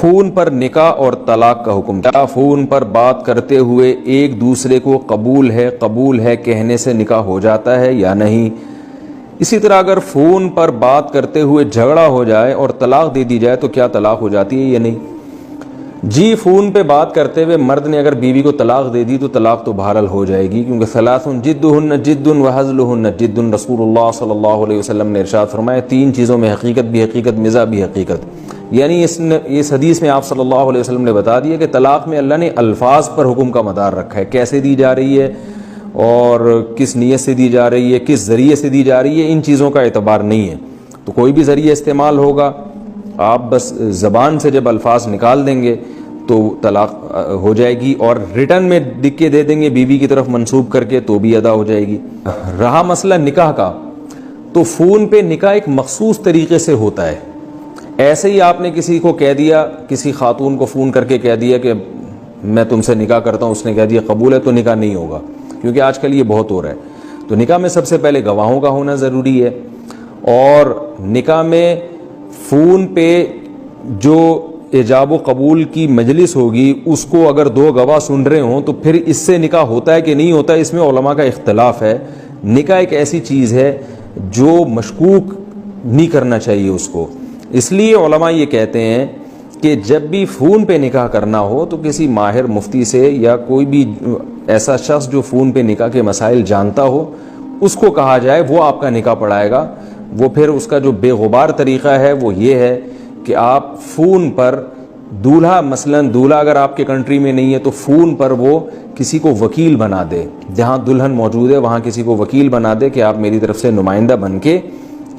Phone پر نکاح اور طلاق کا حکم. کیا فون پر بات کرتے ہوئے ایک دوسرے کو قبول ہے کہنے سے نکاح ہو جاتا ہے یا نہیں؟ اسی طرح اگر فون پر بات کرتے ہوئے جھگڑا ہو جائے اور طلاق دے دی جائے تو کیا طلاق ہو جاتی ہے یا نہیں؟ جی، فون پہ بات کرتے ہوئے مرد نے اگر بیوی کو طلاق دے دی تو طلاق تو بہرحال ہو جائے گی، کیونکہ ثلاث جدہن جد وہزلہن جد. رسول اللہ صلی اللہ علیہ وسلم نے ارشاد فرمایا 3 چیزوں میں حقیقت بھی حقیقت، مزاح بھی حقیقت. یعنی اس حدیث میں آپ صلی اللہ علیہ وسلم نے بتا دیا کہ طلاق میں اللہ نے الفاظ پر حکم کا مدار رکھا ہے، کیسے دی جا رہی ہے اور کس نیت سے دی جا رہی ہے، کس ذریعے سے دی جا رہی ہے، ان چیزوں کا اعتبار نہیں ہے. تو کوئی بھی ذریعہ استعمال ہوگا، آپ بس زبان سے جب الفاظ نکال دیں گے تو طلاق ہو جائے گی، اور ریٹرن میں لکھ کے دے دیں گے بیوی کی طرف منسوب کر کے تو بھی ادا ہو جائے گی. رہا مسئلہ نکاح کا، تو فون پہ نکاح ایک مخصوص طریقے سے ہوتا ہے. ایسے ہی آپ نے کسی کو کہہ دیا، کسی خاتون کو فون کر کے کہہ دیا کہ میں تم سے نکاح کرتا ہوں، اس نے کہہ دیا قبول ہے، تو نکاح نہیں ہوگا، کیونکہ آج کل یہ بہت ہو رہا ہے. تو نکاح میں سب سے پہلے گواہوں کا ہونا ضروری ہے، اور نکاح میں فون پہ جو ایجاب و قبول کی مجلس ہوگی اس کو اگر 2 گواہ سن رہے ہوں تو پھر اس سے نکاح ہوتا ہے کہ نہیں ہوتا، اس میں علماء کا اختلاف ہے. نکاح ایک ایسی چیز ہے جو مشکوک نہیں کرنا چاہیے اس کو، اس لیے علماء یہ کہتے ہیں کہ جب بھی فون پہ نکاح کرنا ہو تو کسی ماہر مفتی سے یا کوئی بھی ایسا شخص جو فون پہ نکاح کے مسائل جانتا ہو اس کو کہا جائے، وہ آپ کا نکاح پڑھائے گا. وہ پھر اس کا جو بے غبار طریقہ ہے وہ یہ ہے کہ آپ فون پر دولہا، مثلاً دولہا اگر آپ کے کنٹری میں نہیں ہے تو فون پر وہ کسی کو وکیل بنا دے، جہاں دلہن موجود ہے وہاں کسی کو وکیل بنا دے کہ آپ میری طرف سے نمائندہ بن کے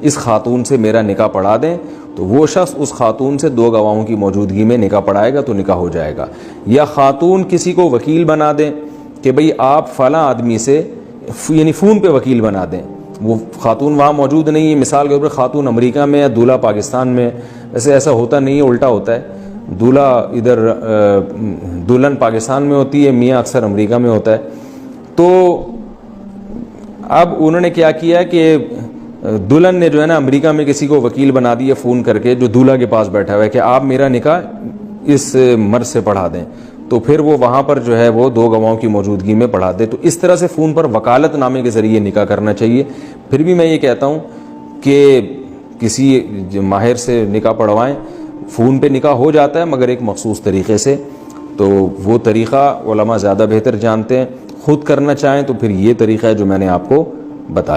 اس خاتون سے میرا نکاح پڑھا دیں. تو وہ شخص اس خاتون سے 2 گواہوں کی موجودگی میں نکاح پڑھائے گا تو نکاح ہو جائے گا. یا خاتون کسی کو وکیل بنا دیں کہ بھئی آپ فلاں آدمی سے، یعنی فون پہ وکیل بنا دیں، وہ خاتون وہاں موجود نہیں ہے، مثال کے طور پر خاتون امریکہ میں ہے، دولہا پاکستان میں. ویسے ایسا ہوتا نہیں ہے، الٹا ہوتا ہے، دولہا ادھر دلہن پاکستان میں ہوتی ہے، میاں اکثر امریکہ میں ہوتا ہے. تو اب انہوں نے کیا کیا کہ دلہن نے جو ہے نا امریکہ میں کسی کو وکیل بنا دیا فون کر کے جو دولہا کے پاس بیٹھا ہوا ہے کہ آپ میرا نکاح اس مرد سے پڑھا دیں. تو پھر وہ وہاں پر جو ہے وہ 2 گواہوں کی موجودگی میں پڑھا دے. تو اس طرح سے فون پر وکالت نامے کے ذریعے نکاح کرنا چاہیے. پھر بھی میں یہ کہتا ہوں کہ کسی ماہر سے نکاح پڑھوائیں. فون پہ نکاح ہو جاتا ہے مگر ایک مخصوص طریقے سے، تو وہ طریقہ علماء زیادہ بہتر جانتے ہیں. خود کرنا چاہیں تو پھر یہ طریقہ ہے جو میں نے آپ کو بتایا.